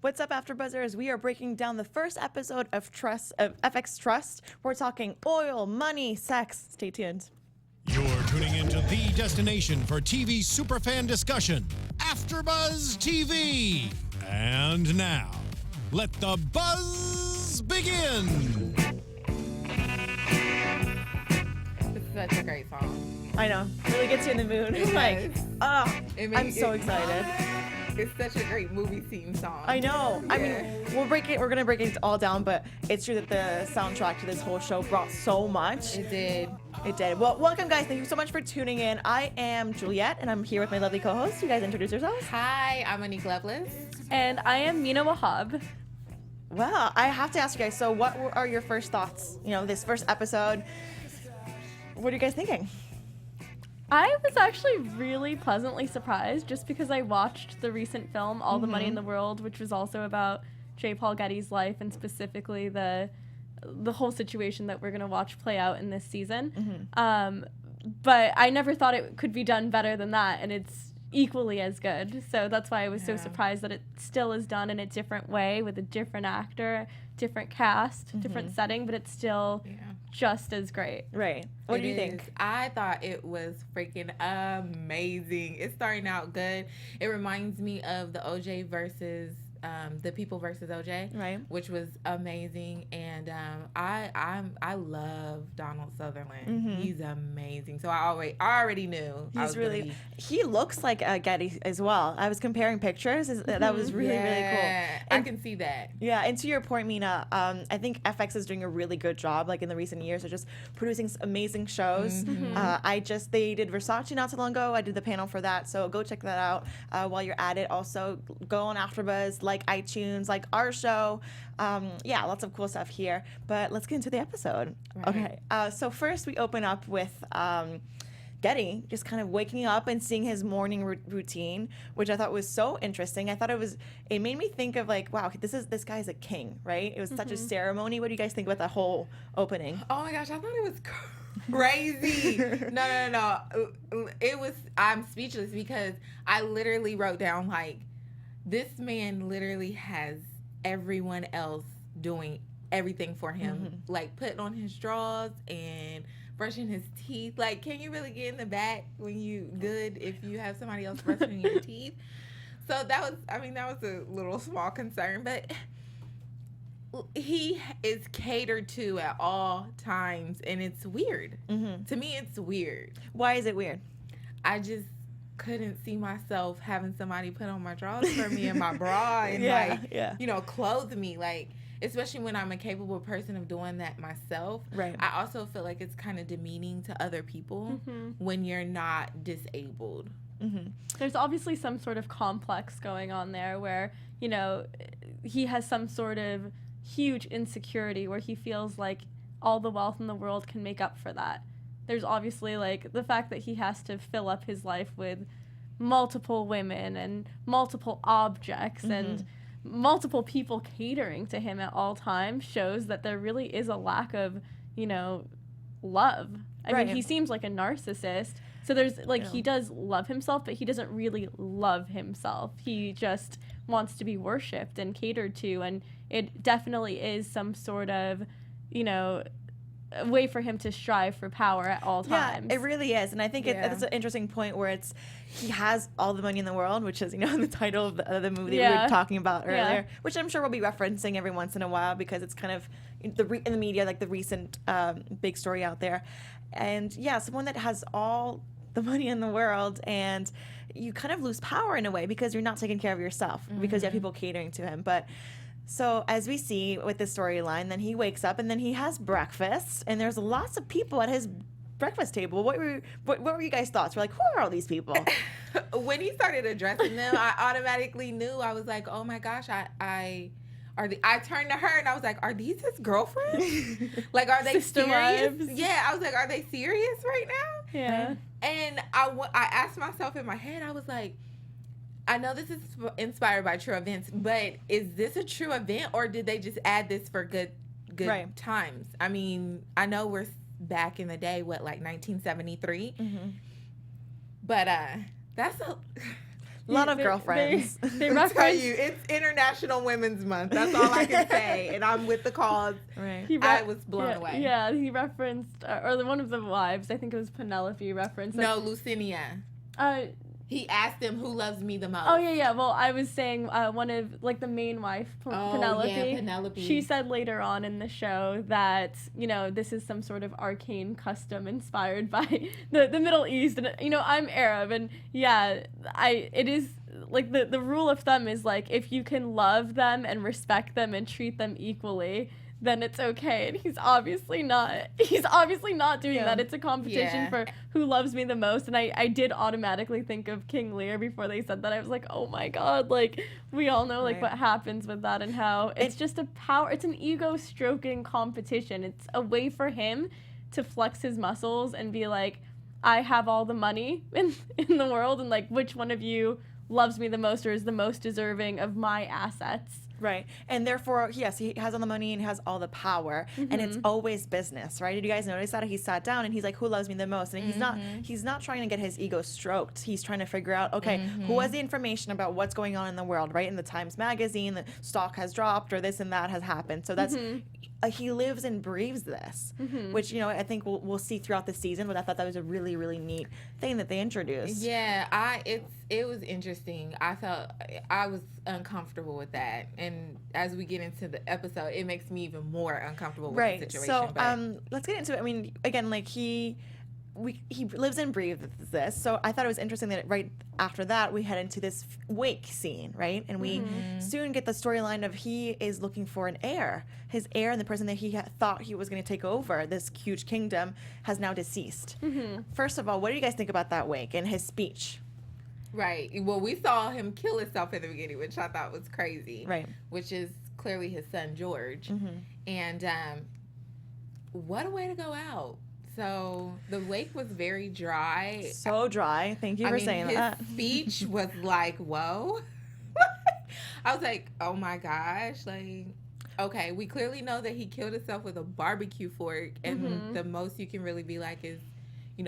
What's up, AfterBuzzers? We are breaking down the first episode of FX Trust. We're talking oil, money, sex. Stay tuned. You're tuning into the destination for TV superfan discussion, AfterBuzz TV. And now, let the buzz begin. This is such a great song. I know. Really gets you in the mood. It's like, I'm so excited. It's such a great movie scene song. I know. Yeah. I mean, we're gonna break it all down, but it's true that the soundtrack to this whole show brought so much. It did. It did. Well, welcome, guys. Thank you so much for tuning in. I am Juliet, and I'm here with my lovely co-host. You guys introduce yourselves. Hi, I'm Monique Loveless. And I am Mina Wahab. Well, I have to ask you guys. So, what are your first thoughts? You know, this first episode. What are you guys thinking? I was actually really pleasantly surprised just because I watched the recent film, All the Money in the World, which was also about John Paul Getty's life and specifically the whole situation that we're going to watch play out in this season. But I never thought it could be done better than that, and it's equally as good. So that's why I was so surprised that it still is done in a different way with a different actor, different cast, different setting, but it's still just as great. Right. What do you think? I thought it was freaking amazing. It's starting out good. It reminds me of the OJ versus the People versus OJ, right? Which was amazing. And I love Donald Sutherland. He's amazing. So I already knew. He looks like Getty as well. I was comparing pictures. That was really cool. I can see that. Yeah, and to your point, Mina, I think FX is doing a really good job, like in the recent years, of just producing amazing shows. They did Versace not too long ago. I did the panel for that, so go check that out while you're at it. Also, go on AfterBuzz, like iTunes, like our show. Lots of cool stuff here. But let's get into the episode. Right. Okay. So first, we open up with Getty just kind of waking up and seeing his morning routine, which I thought was so interesting. I thought it made me think of like, wow, this guy's a king, right? It was such a ceremony. What do you guys think about that whole opening? Oh my gosh, I thought it was crazy. No. I'm speechless because I literally wrote down like, this man literally has everyone else doing everything for him, like putting on his drawers and brushing his teeth. Like, can you really get in the back when you good if you have somebody else brushing your teeth? So that was a little small concern, but he is catered to at all times, and it's weird. To me, it's weird. Why is it weird? I just couldn't see myself having somebody put on my drawers for me and my bra and clothe me, like, especially when I'm a capable person of doing that myself. Right. I also feel like it's kind of demeaning to other people when you're not disabled. There's obviously some sort of complex going on there where, you know, he has some sort of huge insecurity where he feels like all the wealth in the world can make up for that. There's obviously like the fact that he has to fill up his life with multiple women and multiple objects and multiple people catering to him at all times shows that there really is a lack of, you know, love. I mean, he seems like a narcissist. So there's like, he does love himself, but he doesn't really love himself. He just wants to be worshipped and catered to. And it definitely is some sort of, you know, a way for him to strive for power at all times. Yeah, it really is. And I think it's an interesting point where he has all the money in the world, which is, you know, the title of the movie we were talking about earlier, which I'm sure we'll be referencing every once in a while because it's kind of in the media, like the recent big story out there. And someone that has all the money in the world, and you kind of lose power in a way because you're not taking care of yourself because you have people catering to him. But so as we see with the storyline, then he wakes up and then he has breakfast, and there's lots of people at his breakfast table. What were you guys' thoughts? We're like, who are all these people? When he started addressing them, I automatically knew. I was like, oh my gosh, I turned to her and I was like, are these his girlfriends? Like, are they Sister serious? wives. Yeah, I was like, are they serious right now? Yeah. And I asked myself in my head, I was like, I know this is inspired by true events, but is this a true event or did they just add this for good times? I mean, I know we're back in the day, like 1973? But that's a... A lot of girlfriends. They I'll tell reference. you, it's International Women's Month. That's all I can say, and I'm with the cause. Right. I was blown away. Yeah, he referenced, one of the wives, I think it was Penelope, referenced. No, Lucinia. He asked him who loves me the most. Oh yeah. Well, I was saying one of the main wife, Penelope. Yeah, Penelope. She said later on in the show that this is some sort of arcane custom inspired by the Middle East, and I'm Arab, and it is the rule of thumb is if you can love them and respect them and treat them equally, then it's okay. And he's obviously not doing that. It's a competition for who loves me the most. And I did automatically think of King Lear before they said that. I was like, oh my God, we all know what happens with that, and how it's just it's an ego stroking competition. It's a way for him to flex his muscles and be like, I have all the money in the world, and which one of you loves me the most or is the most deserving of my assets. Right. And therefore, yes, he has all the money and has all the power, and it's always business, right? Did you guys notice that? He sat down and he's like, who loves me the most? And he's not trying to get his ego stroked. He's trying to figure out, okay, who has the information about what's going on in the world, right? In the Times Magazine, the stock has dropped or this and that has happened. So that's, he lives and breathes this, which, I think we'll see throughout the season, but I thought that was a really, really neat thing that they introduced. Yeah, it was interesting. I was uncomfortable with that, and as we get into the episode, it makes me even more uncomfortable with the situation. So let's get into it. I mean, again, he lives and breathes this. So I thought it was interesting that right after that we head into this wake scene, right? And we soon get the storyline of he is looking for an heir. His heir, and the person that he thought he was going to take over this huge kingdom, has now deceased. First of all, what do you guys think about that wake and his speech? Right. Well, we saw him kill himself in the beginning, which I thought was crazy. Right. Which is clearly his son, George. And what a way to go out. So the wake was very dry. So dry. Thank you for saying that. His speech was like, whoa. I was like, oh my gosh. Okay, we clearly know that he killed himself with a barbecue fork. And the most you can really be like is,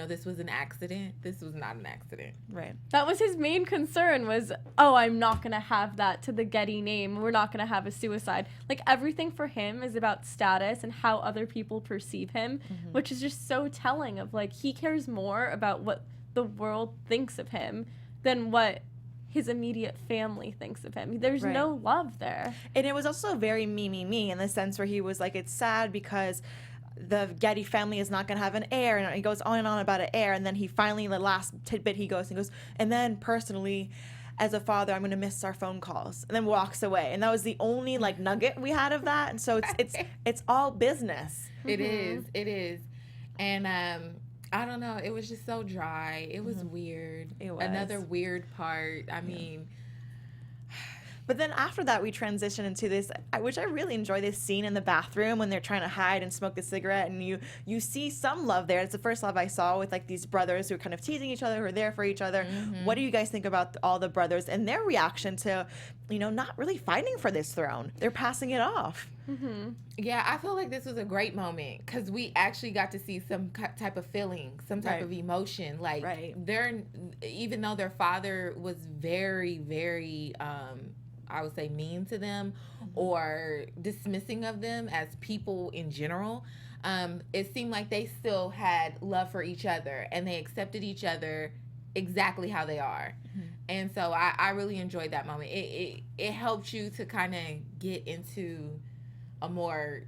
this was an accident. This was not an accident. Right. That was his main concern was, I'm not going to have that to the Getty name. We're not going to have a suicide. Everything for him is about status and how other people perceive him, which is just so telling of, he cares more about what the world thinks of him than what his immediate family thinks of him. There's no love there. And it was also very me in the sense where he was like, it's sad because the Getty family is not going to have an heir, and he goes on and on about an heir, and then he finally, the last tidbit, he goes, and then personally, as a father, I'm going to miss our phone calls, and then walks away. And that was the only nugget we had of that. And so it's all business. It is. And I don't know, it was just so dry. It was weird. It was. Another weird part. I mean, but then after that, we transition into this, which I really enjoy, this scene in the bathroom when they're trying to hide and smoke the cigarette, and you see some love there. It's the first love I saw with these brothers who are kind of teasing each other, who are there for each other. What do you guys think about all the brothers and their reaction to, not really fighting for this throne? They're passing it off. Yeah, I feel like this was a great moment because we actually got to see some type of feeling, some type of emotion. They're, even though their father was very, very, I would say, mean to them or dismissing of them as people in general, it seemed like they still had love for each other and they accepted each other exactly how they are. And so I really enjoyed that moment. It helped you to kind of get into a more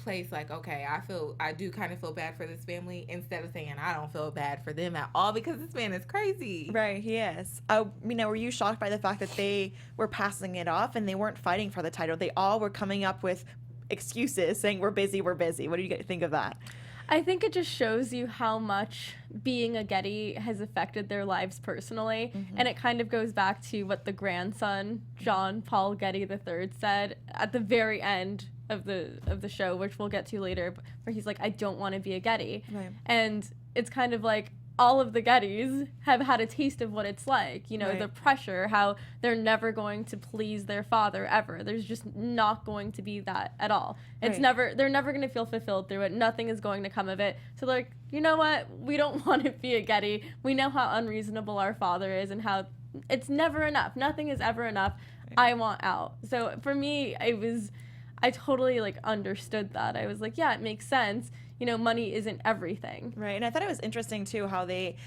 place okay, I do kind of feel bad for this family, instead of saying I don't feel bad for them at all because this man is crazy. Right, he is. Were you shocked by the fact that they were passing it off and they weren't fighting for the title? They all were coming up with excuses saying we're busy. What do you think of that? I think it just shows you how much being a Getty has affected their lives personally. And it kind of goes back to what the grandson, John Paul Getty III, said at the very end of the show, which we'll get to later, where he's like, I don't want to be a Getty. Right. And it's kind of like all of the Gettys have had a taste of what it's like, the pressure, how they're never going to please their father ever. There's just not going to be that at all. It's they're never going to feel fulfilled through it. Nothing is going to come of it. So they're like, you know what? We don't want to be a Getty. We know how unreasonable our father is and how it's never enough. Nothing is ever enough. I want out. So for me, I totally like understood that. I was like, yeah, it makes sense. You know, money isn't everything. Right. And I thought it was interesting too how they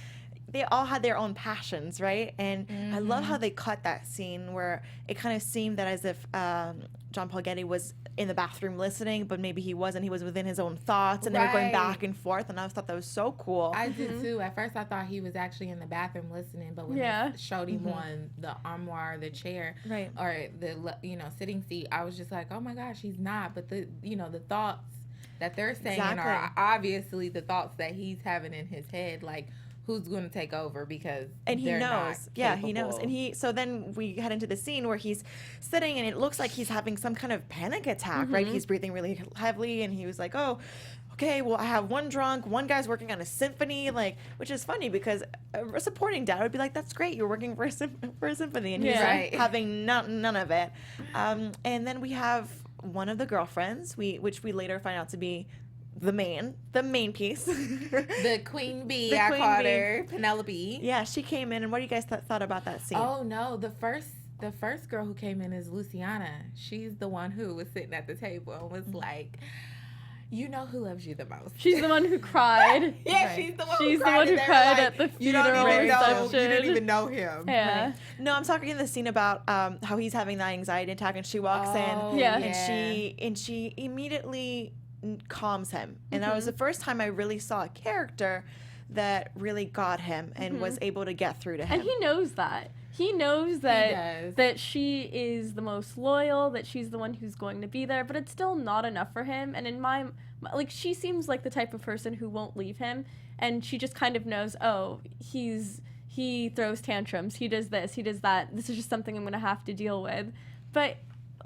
all had their own passions, right? And I love how they cut that scene where it kind of seemed that as if John Paul Getty was in the bathroom listening, but maybe he wasn't. He was within his own thoughts, and they were going back and forth, and I thought that was so cool. I did too. At first, I thought he was actually in the bathroom listening, but when they showed him on the armoire, the chair, or the sitting seat, I was just like, oh my gosh, he's not. But the thoughts that they're saying are obviously the thoughts that he's having in his head, like, who's going to take over, because he knows. Yeah, he knows. And so then we head into the scene where he's sitting and it looks like he's having some kind of panic attack, right? He's breathing really heavily and he was like, oh, okay, well, I have one drunk, one guy's working on a symphony, like, which is funny because a supporting dad would be like, that's great, you're working for a symphony, and he's like, having none of it. And then we have one of the girlfriends, which we later find out to be the main piece. The queen bee, I called her, Penelope. Yeah, she came in, and what do you guys thought about that scene? Oh no, the first girl who came in is Luciana. She's the one who was sitting at the table and was like, you know who loves you the most. She's the one who cried. She's the one She's who cried. the one who cried at the funeral reception. You didn't even know him. Yeah. Right. No, I'm talking in the scene about how he's having that anxiety attack, and she walks in, and she immediately calms him, and that was the first time I really saw a character that really got him and was able to get through to him. And he knows that. He knows that she is the most loyal, that she's the one who's going to be there, but it's still not enough for him. And in she seems like the type of person who won't leave him, and she just kind of knows, oh, he throws tantrums, he does this, he does that. This is just something I'm going to have to deal with. But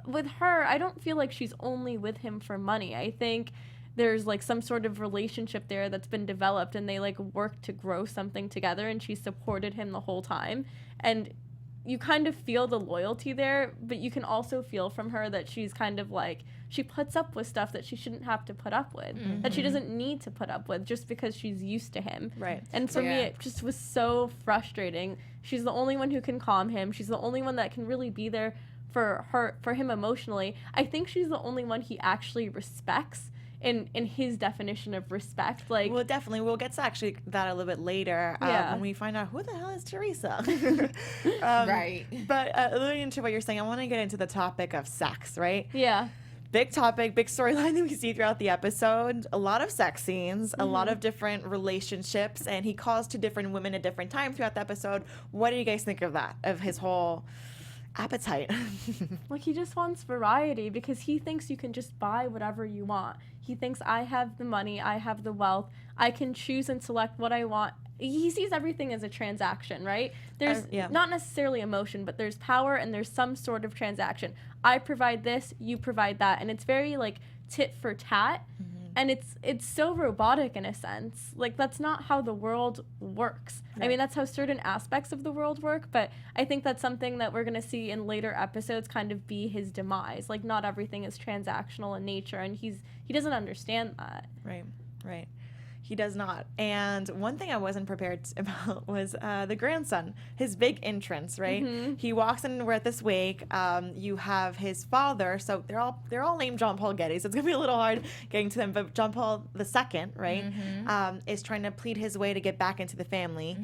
with her, I don't feel like she's only with him for money. I think there's like some sort of relationship there that's been developed, and they like work to grow something together, and she supported him the whole time. And you kind of feel the loyalty there, but you can also feel from her that she's kind of like, she puts up with stuff that she shouldn't have to put up with, that she doesn't need to put up with just because she's used to him. Right. And for me, it just was so frustrating. She's the only one who can calm him. She's the only one that can really be there for him emotionally. I think she's the only one he actually respects in his definition of respect. Like, well, definitely we'll get to actually that a little bit later when we find out who the hell is Teresa. Right. But alluding into what you're saying, I want to get into the topic of sex, right? Yeah. Big topic, big storyline that we see throughout the episode. A lot of sex scenes, a lot of different relationships, and he calls to different women at different times throughout the episode. What do you guys think of that, of his whole appetite? Like, he just wants variety because he thinks you can just buy whatever you want. He thinks, I have the money, I have the wealth, I can choose and select what I want. He sees everything as a transaction, right? There's not necessarily emotion, but there's power and there's some sort of transaction. I provide this, you provide that, and it's very like tit for tat. And it's so robotic in a sense. Like, that's not how the world works. Right. I mean, that's how certain aspects of the world work, but I think that's something that we're going to see in later episodes kind of be his demise. Like, not everything is transactional in nature, and he doesn't understand that. Right. He does not. And one thing I wasn't prepared about was the grandson, his big entrance, right? He walks in, we're at this wake. You have his father, so they're all named John Paul Getty, so it's gonna be a little hard getting to them. But John Paul II, right, is trying to plead his way to get back into the family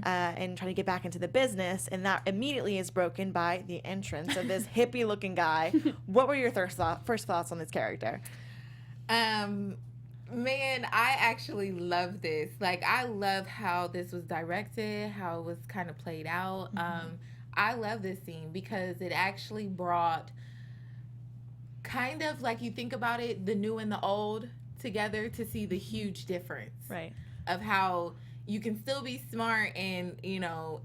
and trying to get back into the business, and that immediately is broken by the entrance of this hippie-looking guy. What were your first thoughts on this character? Man, I actually love this. Like, I love how this was directed, how it was kind of played out. I love this scene because it actually brought kind of, like, you think about it, the new and the old together to see the huge difference. Right. Of how you can still be smart and,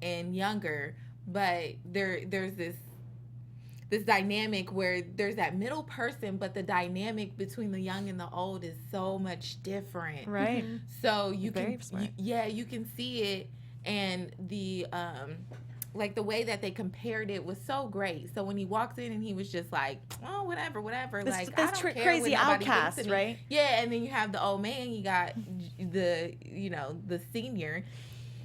and younger, but there's this dynamic where there's that middle person, but the dynamic between the young and the old is so much different. Right. So you can see it, and the like the way that they compared it was so great. So when he walked in and he was just like, oh, whatever, this like, I don't care crazy what nobody outcast, thinks of me. right? Yeah, and then you have the old man, you got the senior,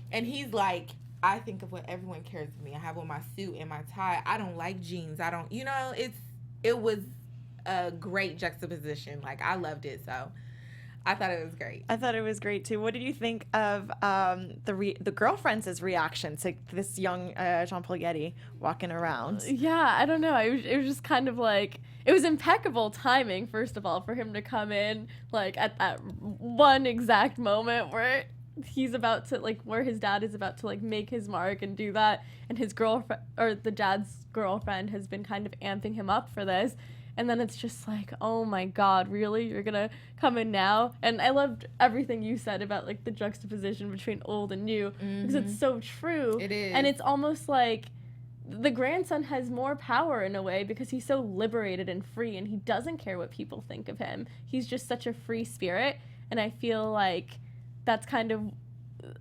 and he's like, I think of what everyone cares of me. I have on my suit and my tie. I don't like jeans. I don't, it was a great juxtaposition. Like, I loved it. So I thought it was great. I thought it was great too. What did you think of the girlfriends' reaction to this young John Paul Getty walking around? Yeah, I don't know. It was just kind of like, it was impeccable timing, first of all, for him to come in like at that one exact moment where he's about to, like, where his dad is about to, like, make his mark and do that, and his girlfriend, or the dad's girlfriend, has been kind of amping him up for this, and then it's just like, oh my god, really? You're gonna come in now? And I loved everything you said about, like, the juxtaposition between old and new, because it's so true. It is. And it's almost like the grandson has more power in a way because he's so liberated and free, and he doesn't care what people think of him. He's just such a free spirit, and I feel like that's kind of,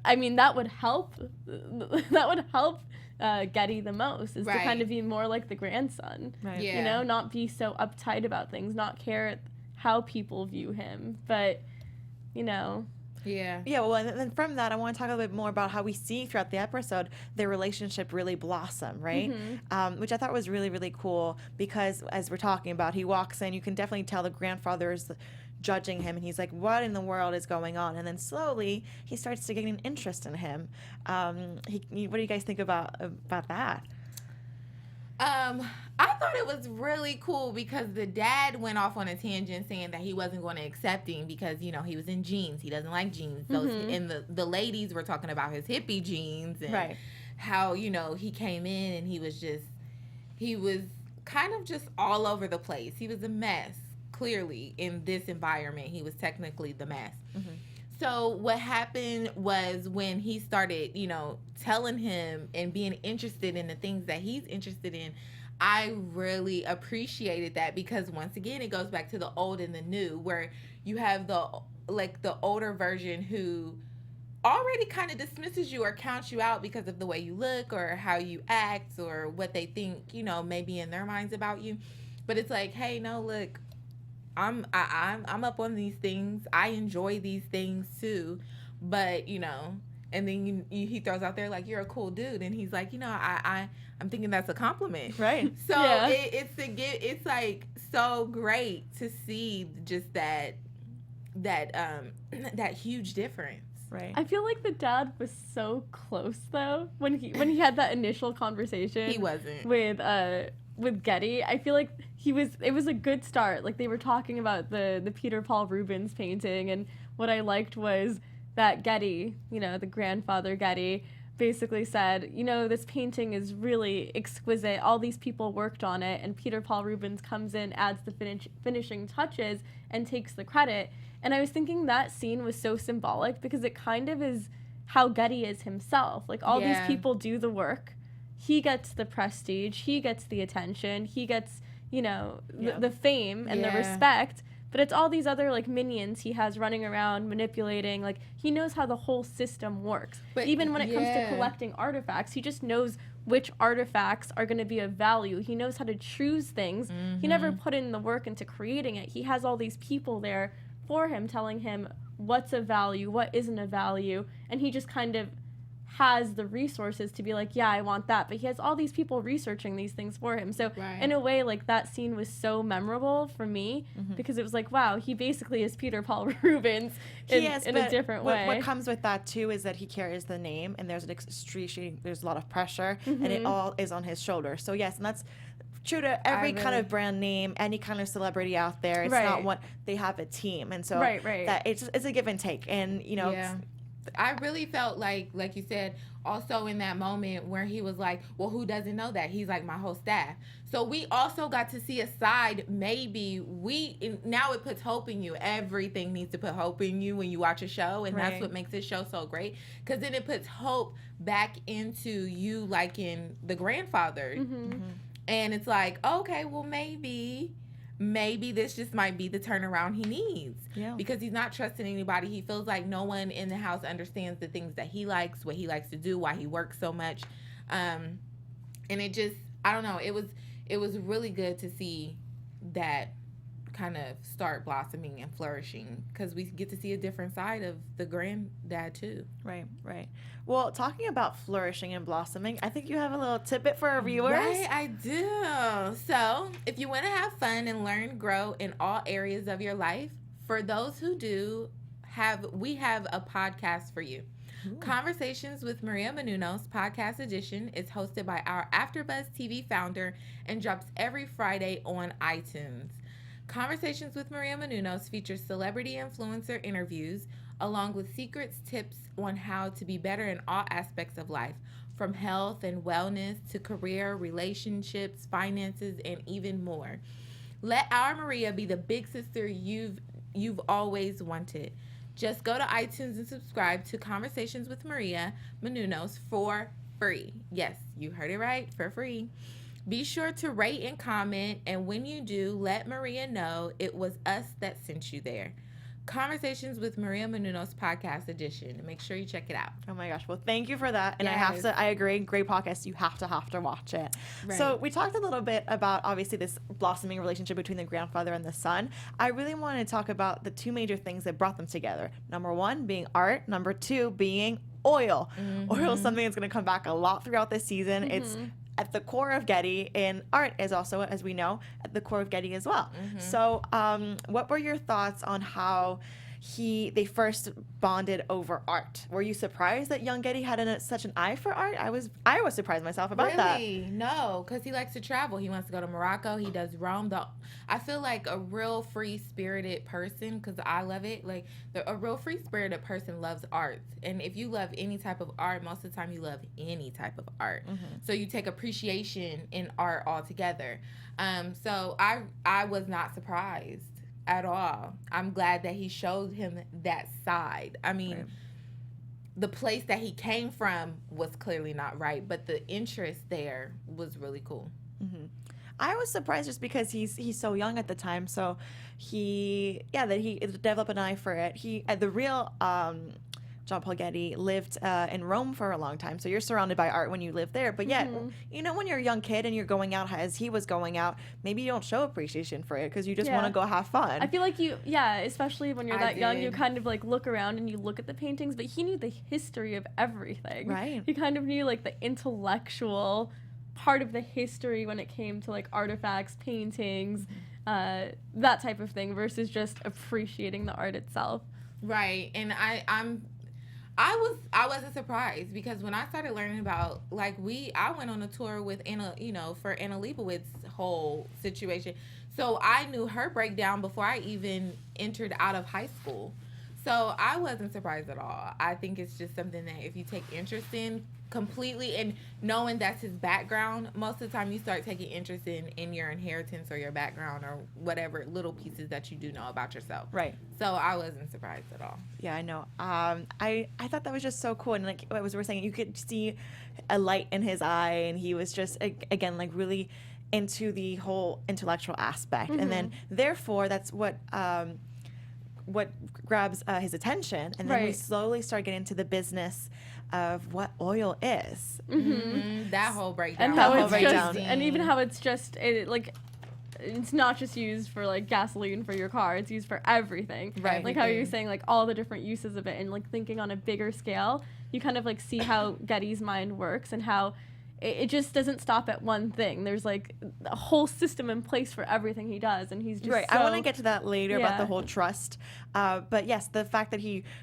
I mean, that would help Getty the most, is to kind of be more like the grandson. Right. Yeah. You know, not be so uptight about things, not care how people view him, but, you know. Yeah. Yeah, well, and then from that, I want to talk a little bit more about how we see throughout the episode their relationship really blossom, right? Which I thought was really, really cool, because as we're talking about, he walks in, you can definitely tell the grandfather is judging him, and he's like, what in the world is going on? And then slowly he starts to gain an interest in him. What do you guys think about that? I thought it was really cool because the dad went off on a tangent saying that he wasn't going to accept him because, he was in jeans. He doesn't like jeans. And the ladies were talking about his hippie jeans and how, he came in and he was kind of just all over the place. He was a mess. Clearly, in this environment, he was technically the mess. So what happened was when he started, telling him and being interested in the things that he's interested in, I really appreciated that, because once again, it goes back to the old and the new, where you have the older version who already kind of dismisses you or counts you out because of the way you look or how you act or what they think, maybe in their minds about you. But it's like, hey, no, look, I'm up on these things. I enjoy these things too, but and then he throws out there like, you're a cool dude, and he's like, I'm thinking that's a compliment, Right? So it's like so great to see just that huge difference. Right. I feel like the dad was so close though when he had that initial conversation. He wasn't with Getty. I feel like it was a good start. Like, they were talking about the Peter Paul Rubens painting, and what I liked was that Getty, the grandfather Getty, basically said, this painting is really exquisite. All these people worked on it, and Peter Paul Rubens comes in, adds the finishing touches, and takes the credit. And I was thinking that scene was so symbolic because it kind of is how Getty is himself. Like, all these people do the work. He gets the prestige, he gets the attention, he gets, the fame and the respect, but it's all these other, like, minions he has running around manipulating. Like, he knows how the whole system works. But even when it comes to collecting artifacts, he just knows which artifacts are going to be of value. He knows how to choose things. He never put in the work into creating it. He has all these people there for him telling him what's of value, what isn't of value, and he just kind of has the resources to be like, yeah, I want that. But he has all these people researching these things for him. So in a way, like, that scene was so memorable for me because it was like, wow, he basically is Peter Paul Rubens in a different way. What comes with that too is that he carries the name, and there's there's a lot of pressure, and it all is on his shoulders. So yes, and that's true to every kind of brand name, any kind of celebrity out there. It's not one, they have a team, and so that it's a give and take, and I really felt like you said, also in that moment where he was like, well, who doesn't know that? He's like, my whole staff. So we also got to see a side, now it puts hope in you. Everything needs to put hope in you when you watch a show, and that's what makes this show so great, because then it puts hope back into you liking the grandfather. And it's like, okay, well, maybe this just might be the turnaround he needs. Because he's not trusting anybody. He feels like no one in the house understands the things that he likes, what he likes to do, why he works so much. And it just, I don't know, it was really good to see that kind of start blossoming and flourishing, because we get to see a different side of the granddad too. Right, right. Well, talking about flourishing and blossoming, I think you have a little tidbit for our viewers. Right, I do. So, if you want to have fun and learn, grow in all areas of your life, for those who do, we have a podcast for you. Ooh. Conversations with Maria Menounos podcast edition is hosted by our AFTERBUZZ TV founder and drops every Friday on iTunes. Conversations with Maria Menounos features celebrity influencer interviews, along with secrets, tips on how to be better in all aspects of life, from health and wellness to career, relationships, finances, and even more. Let our Maria be the big sister you've always wanted. Just go to iTunes and subscribe to Conversations with Maria Menounos for free. Yes, you heard it right, for free. Be sure to rate and comment, and when you do, let Maria know it was us that sent you there. Conversations with Maria Menounos podcast edition. Make sure you check it out. Oh my gosh. Well, thank you for that. And Yes. I agree. Great podcast. You have to watch it. Right. So we talked a little bit about obviously this blossoming relationship between the grandfather and the son. I really want to talk about the two major things that brought them together. Number one being art. Number two being oil. Oil is something that's going to come back a lot throughout this season. It's at the core of Getty, and art is also, as we know, at the core of Getty as well. So what were your thoughts on how they first bonded over art? Were you surprised that young Getty had such an eye for art? I was surprised myself about that. Really? No, because he likes to travel. He wants to go to Morocco. He does Rome. I feel like a real free-spirited person, because I love it. Like, a real free-spirited person loves art. And if you love any type of art, most of the time you love any type of art. So you take appreciation in art altogether. So I was not surprised at all. I'm glad that he showed him that side. I mean, Right. The place that he came from was clearly not right, but the interest there was really cool. I was surprised just because he's so young at the time. So that he developed an eye for it. The real John Paul Getty lived in Rome for a long time. So you're surrounded by art when you live there. But yet, when you're a young kid and you're going out as he was going out, maybe you don't show appreciation for it because you just want to go have fun. I feel like especially when you're that young, you kind of like look around and you look at the paintings, but he knew the history of everything. Right. He kind of knew like the intellectual part of the history when it came to like artifacts, paintings, that type of thing, versus just appreciating the art itself. Right. And I wasn't surprised, because when I started learning about, like, I went on a tour with Anna, for Anna Leibowitz's whole situation. So I knew her breakdown before I even entered out of high school. So I wasn't surprised at all. I think it's just something that if you take interest in completely, and knowing that's his background, most of the time you start taking interest in your inheritance or your background or whatever little pieces that you do know about yourself. Right. So I wasn't surprised at all. Yeah, I know. I thought that was just so cool. And like we were saying, you could see a light in his eye, and he was just, again, like really into the whole intellectual aspect. And then therefore that's what grabs his attention. And then we slowly start getting into the business of what oil is. That whole breakdown. And how whole it's breakdown. just, and even how it's just, it's not just used for like gasoline for your car, it's used for everything. Right. Like how you're saying, like all the different uses of it, and like thinking on a bigger scale, you kind of like see how Getty's mind works and how it just doesn't stop at one thing. There's like a whole system in place for everything he does, and he's just Right. I want to get to that later about the Yeah. whole trust. But yes, the fact that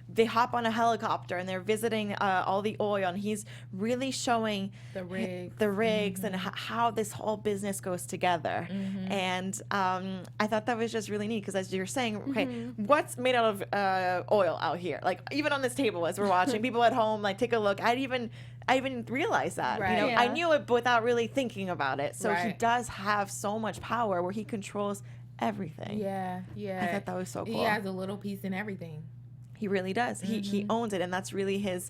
they hop on a helicopter and they're visiting all the oil, and he's really showing The rigs. the rigs and how this whole business goes together. And I thought that was just really neat, because as you're saying, okay, what's made out of oil out here? Like even on this table as we're watching, people at home like take a look. I didn't even realize that. Right. You know, Yeah. I knew it without really thinking about it. So he Right. does have so much power where he controls everything. Yeah. I thought that was so cool. He has a little piece in everything. He really does. He owns it, and that's really his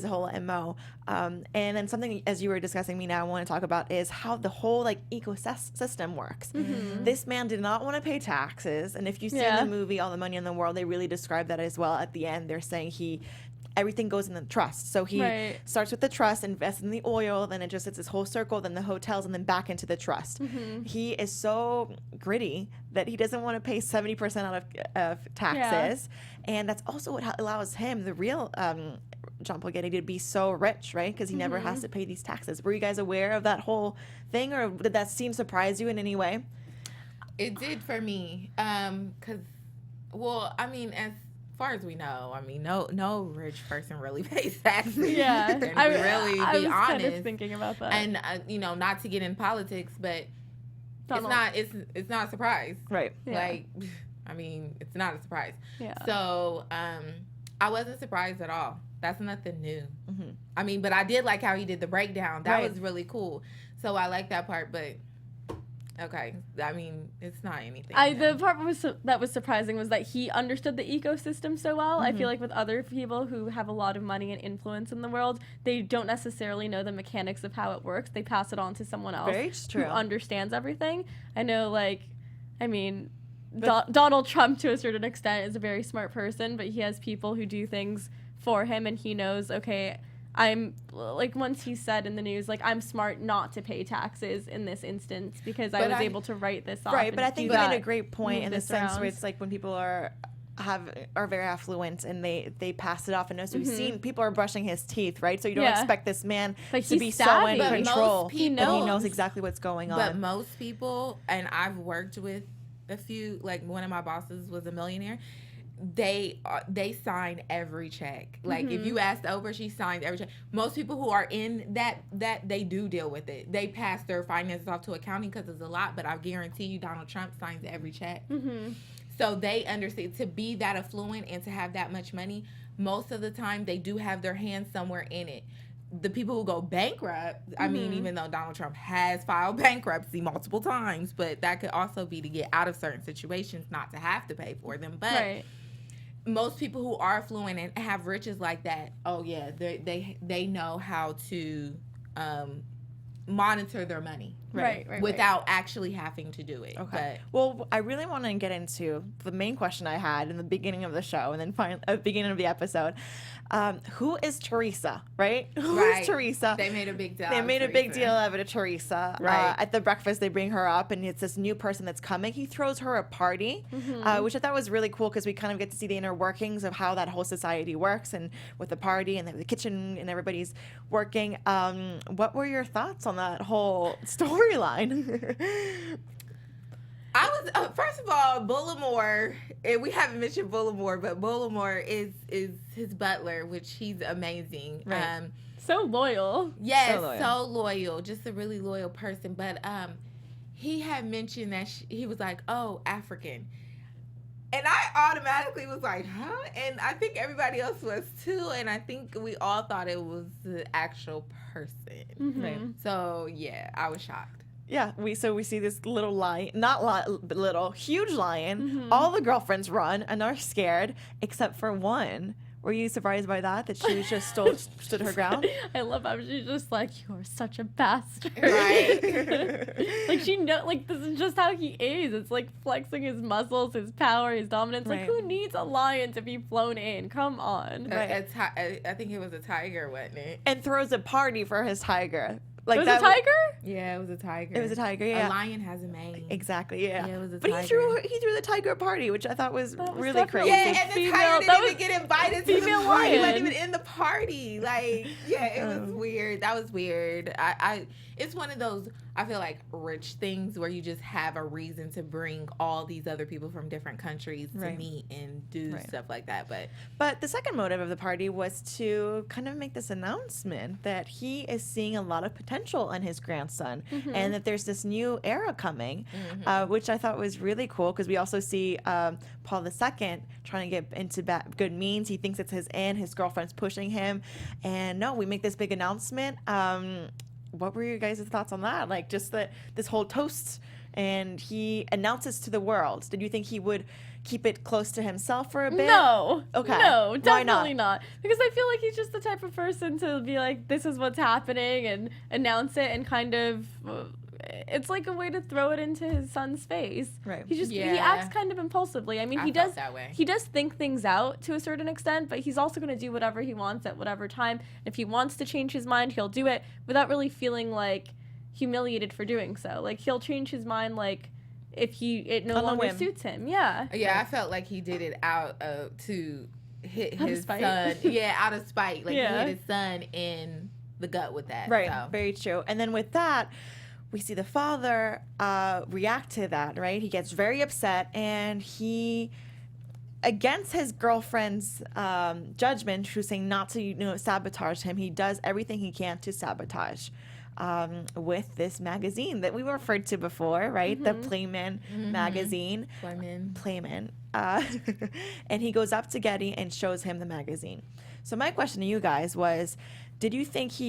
whole MO. And then something, as you were discussing, Mina, I want to talk about is how the whole like ecosystem works. This man did not want to pay taxes, and if you see in the movie All the Money in the World, they really describe that as well. At the end, they're saying he everything goes in the trust. So he starts with the trust, invests in the oil, then it's this whole circle, then the hotels, and then back into the trust. He is so gritty that he doesn't want to pay 70% out of taxes. And that's also what allows him, the real John Paul Getty, to be so rich, right? Because he never has to pay these taxes. Were you guys aware of that whole thing, or did that scene surprise you in any way? It did for me, because, well, I mean, as far as we know, I mean, no rich person really pays taxes. Yeah, and I really was be kind of honest. thinking about that. And you know, not to get in politics, but it's not a surprise, Right? Yeah. Like, I mean, it's not a surprise. Yeah. So, I wasn't surprised at all. That's nothing new. I mean, but I did like how he did the breakdown. That was really cool. So I like that part, but. Okay, I mean, it's not anything. The part that was surprising was that he understood the ecosystem so well. I feel like with other people who have a lot of money and influence in the world, they don't necessarily know the mechanics of how it works. They pass it on to someone else who understands everything. I know, like, I mean, Donald Trump to a certain extent is a very smart person, but he has people who do things for him, and he knows, okay, I'm, like, once he said in the news, like, I'm smart not to pay taxes in this instance because I was able to write this off. Right, but I think you made a great point in the sense where around. it's like when people are very affluent and they pass it off, and as we've seen, people are brushing his teeth, right? So you don't expect this man But to he's be savvy. so in But control. most But people- he knows exactly what's going on. But most people, and I've worked with a few, like one of my bosses was a millionaire. They sign every check. Like if you asked Oprah, she signed every check. Most people who are in that they do deal with it. They pass their finances off to accounting because it's a lot. But I guarantee you, Donald Trump signs every check. So they understand, to be that affluent and to have that much money. Most of the time, they do have their hands somewhere in it. The people who go bankrupt, I mean, even though Donald Trump has filed bankruptcy multiple times, but that could also be to get out of certain situations, not to have to pay for them. But most people who are affluent and have riches like that, oh yeah, they know how to monitor their money, without actually having to do it. Okay. Well, I really want to get into the main question I had in the beginning of the show, and then beginning of the episode. Who is Teresa? Right? Who is Teresa? They made a big deal. They made a big deal of it to Teresa. At the breakfast, they bring her up, and it's this new person that's coming. He throws her a party, which I thought was really cool because we kind of get to see the inner workings of how that whole society works, and with the party and the kitchen and everybody's working. What were your thoughts on that whole storyline? I was first of all, Bullimore, and we haven't mentioned Bullimore, but Bullimore is his butler, which he's amazing. Right. So loyal. Yes, so loyal. Just a really loyal person. But he had mentioned that he was like, oh, African. And I automatically was like, huh? And I think everybody else was too. And I think we all thought it was the actual person. Right. So, yeah, I was shocked. Yeah, we see this little lion, but little, huge lion. All the girlfriends run and are scared, except for one. Were you surprised by that she just stood her ground? I love how she's just like, you're such a bastard. Right. Like, this is just how he is. It's like flexing his muscles, his power, his dominance. Like, who needs a lion to be flown in? Come on. I think it was a tiger, wasn't it? And throws a party for his tiger. Like, it was a tiger? Yeah, it was a tiger. It was a tiger, yeah. A lion has a mane. Exactly, yeah. Yeah, it was a but tiger. he threw the tiger party, which I thought was really crazy. Yeah, and the tiger didn't even get invited to the party. He wasn't even in the party. Like, yeah, it was weird. That was weird. It's one of those, I feel like, rich things where you just have a reason to bring all these other people from different countries to meet and do stuff like that. But the second motive of the party was to kind of make this announcement that he is seeing a lot of potential in his grandson, and that there's this new era coming, which I thought was really cool because we also see Paul II trying to get into good means. He thinks it's his girlfriend's pushing him, and no, we make this big announcement. What were your guys' thoughts on that? Like, just this whole toast, and he announces to the world. Did you think he would keep it close to himself for a bit? No. Okay. No, definitely not. Because I feel like he's just the type of person to be like, this is what's happening, and announce it and kind of it's like a way to throw it into his son's face. Right. He acts kind of impulsively. I mean, I he felt does that way. he does think things out to a certain extent, but he's also going to do whatever he wants at whatever time. If he wants to change his mind, he'll do it without really feeling like humiliated for doing so. Like, he'll change his mind, like, if it no longer whim. suits him. Yeah. Yeah, I felt like he did it out to hit Out of his spite. son. Yeah, out of spite. Like, Yeah. he hit his son in the gut with that. Right. So. Very true. And then with that, we see the father react to that, right? He gets very upset, and he, against his girlfriend's judgment, who's saying not to, sabotage him, he does everything he can to sabotage with this magazine that we referred to before, right? The Playman magazine. Playman. And he goes up to Getty and shows him the magazine. So my question to you guys was, did you think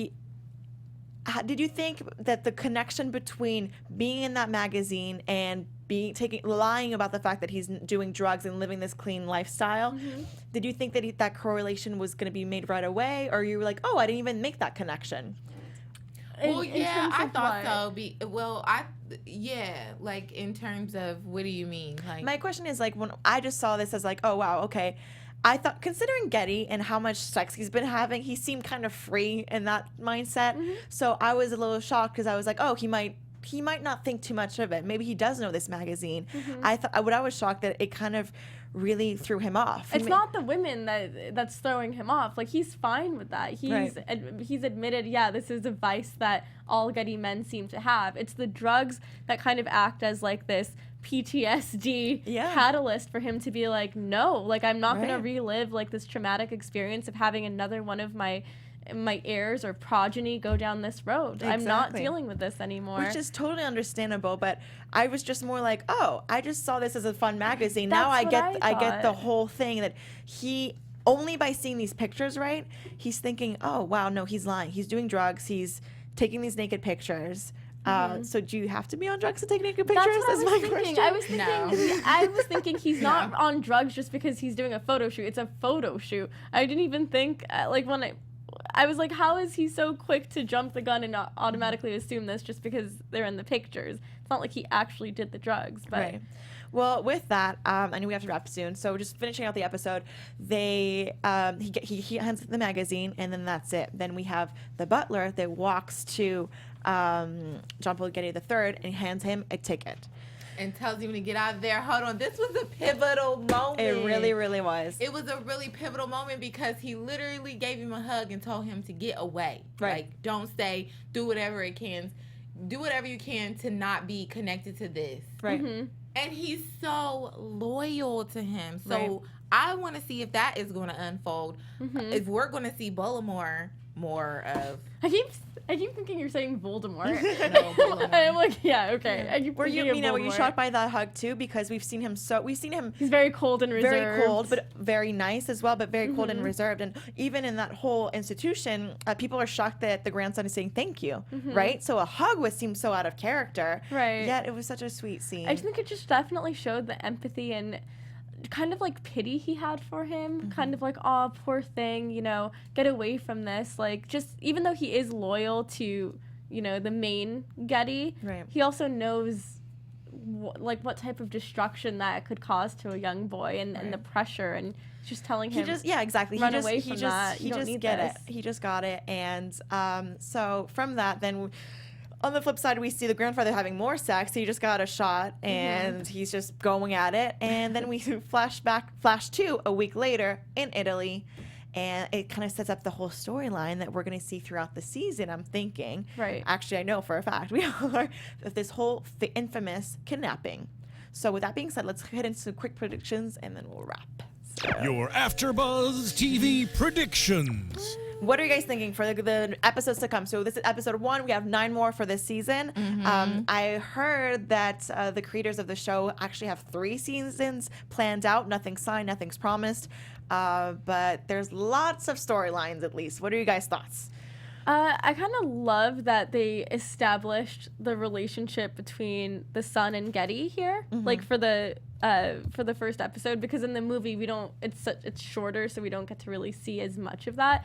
that the connection between being in that magazine and lying about the fact that he's doing drugs and living this clean lifestyle, did you think that that correlation was going to be made right away, or you were like, oh, I didn't even make that connection? Well, yeah, I thought so. Like, in terms of, what do you mean? Like, My question is, like, when I just saw this as like, oh wow, okay, I thought, considering Getty and how much sex he's been having, he seemed kind of free in that mindset. So I was a little shocked, because I was like, oh, he might not think too much of it. Maybe he does know this magazine. I was shocked that it kind of really threw him off. It's not the women that's throwing him off. Like, he's fine with that. He's admitted, this is a vice that all Getty men seem to have. It's the drugs that kind of act as like this PTSD catalyst for him to be like, no, like, I'm not going to relive like this traumatic experience of having another one of my heirs or progeny go down this road. Exactly. I'm not dealing with this anymore. Which is totally understandable, but I was just more like, oh, I just saw this as a fun magazine. Now I get the whole thing, that he, only by seeing these pictures, right, he's thinking, oh wow, no, he's lying. He's doing drugs. He's taking these naked pictures. So do you have to be on drugs to take naked pictures? That's what I was thinking. I was thinking he's not on drugs just because he's doing a photo shoot. It's a photo shoot. I didn't even think, when I was like, how is he so quick to jump the gun and not automatically assume this just because they're in the pictures? It's not like he actually did the drugs. But. Right. Well, with that, I know we have to wrap soon, so just finishing out the episode, he hands the magazine, and then that's it. Then we have the butler that walks to John Paul Getty III and hands him a ticket. And tells him to get out of there. Hold on. This was a pivotal moment. It really, really was. It was a really pivotal moment, because he literally gave him a hug and told him to get away. Right. Like, don't stay. Do whatever you can to not be connected to this. Right. And he's so loyal to him. So Right. I want to see if that is going to unfold. If we're going to see Bullimore more of. I keep thinking you're saying Voldemort. No, Bullimore. I'm like, yeah, okay. I keep Were thinking you, of Mina, were you Voldemort. shocked by that hug too? Because we've seen him He's very cold and reserved. very cold, but very nice as well, but very cold and reserved. And even in that whole institution, people are shocked that the grandson is saying thank you, right? So a hug seemed so out of character. Right. Yet it was such a sweet scene. I think it just definitely showed the empathy and kind of like pity he had for him. Kind of like, oh, poor thing, get away from this. Like, just even though he is loyal to, the main Getty, Right. he also knows what type of destruction that could cause to a young boy, and the pressure, and just telling him exactly. run away from that. You don't need this. He just got it. And so from that, then on the flip side, we see the grandfather having more sex. He just got a shot, and he's just going at it. And then we flash to a week later in Italy, and it kind of sets up the whole storyline that we're going to see throughout the season, I'm thinking. Right. Actually, I know for a fact we are, this whole infamous kidnapping. So with that being said, let's head into some quick predictions, and then we'll wrap. Your AfterBuzz TV predictions. What are you guys thinking for the episodes to come? So this is episode 1. We have 9 more for this season. I heard that the creators of the show actually have 3 seasons planned out. Nothing's signed, nothing's promised. But there's lots of storylines, at least. What are you guys' thoughts? I kind of love that they established the relationship between the son and Getty here, like for the first episode, because in the movie it's shorter, so we don't get to really see as much of that.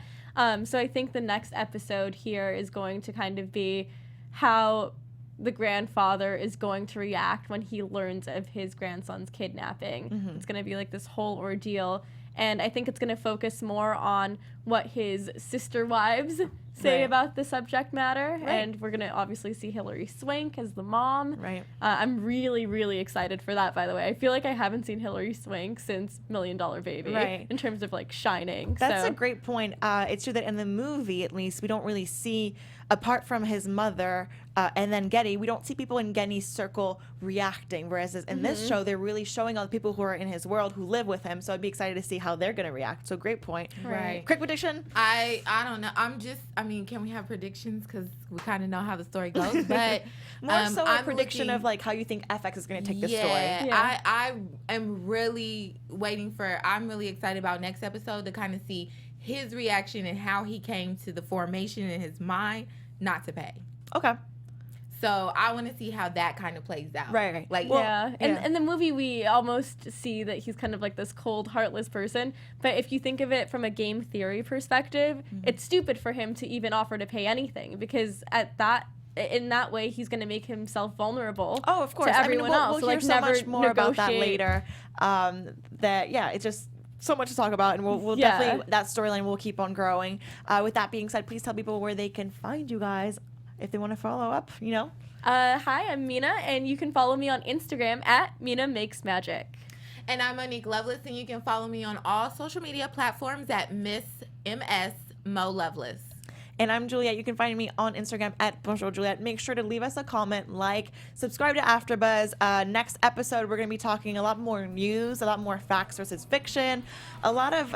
So I think the next episode here is going to kind of be how the grandfather is going to react when he learns of his grandson's kidnapping. It's going to be like this whole ordeal. And I think it's going to focus more on what his sister wives say about the subject matter. And we're going to obviously see Hilary Swank as the mom. I'm really, really excited for that, by the way. I feel like I haven't seen Hilary Swank since $1 Million Baby in terms of like shining. That's a great point. It's true that in the movie, at least, we don't really see, apart from his mother and then Getty, we don't see people in Getty's circle reacting. Whereas in this show, they're really showing all the people who are in his world who live with him. So I'd be excited to see how they're going to react. So great point. Quick prediction? I don't know. I mean, can we have predictions? Because we kind of know how the story goes. But more so a prediction of like how you think FX is going to take this story. I am really waiting for, I'm really excited about next episode to kind of see his reaction and how he came to the formation in his mind not to pay. Okay. So I want to see how that kind of plays out. Like, in the movie, we almost see that he's kind of like this cold, heartless person. But if you think of it from a game theory perspective, it's stupid for him to even offer to pay anything, because in that way, he's going to make himself vulnerable. Oh, of course. To everyone else. We'll hear so much more about that later. It's just so much to talk about, and we'll definitely, that storyline will keep on growing. With that being said, please tell people where they can find you guys if they want to follow up, Hi, I'm Mina, and you can follow me on Instagram at Mina Makes Magic. And I'm Monique Loveless, and you can follow me on all social media platforms at Miss MS Mo Loveless. And I'm Juliet. You can find me on Instagram at Bonjour Juliet. Make sure to leave us a comment, subscribe to AfterBuzz. Next episode, we're going to be talking a lot more news, a lot more facts versus fiction, a lot of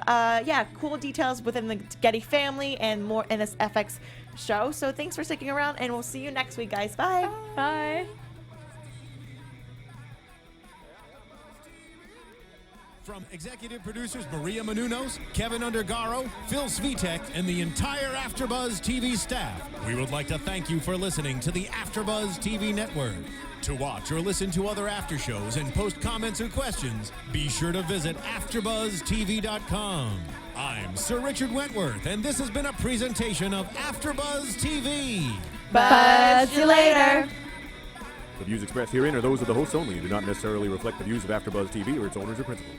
cool details within the Getty family, and more in this FX show. So thanks for sticking around, and we'll see you next week, guys. Bye. Bye. From executive producers Maria Menounos, Kevin Undergaro, Phil Svitek, and the entire AfterBuzz TV staff, we would like to thank you for listening to the AfterBuzz TV network. To watch or listen to other after shows and post comments or questions, be sure to visit AfterBuzzTV.com. I'm Sir Richard Wentworth, and this has been a presentation of AfterBuzz TV. Buzz you later. The views expressed herein are those of the hosts only and do not necessarily reflect the views of AfterBuzz TV or its owners or principals.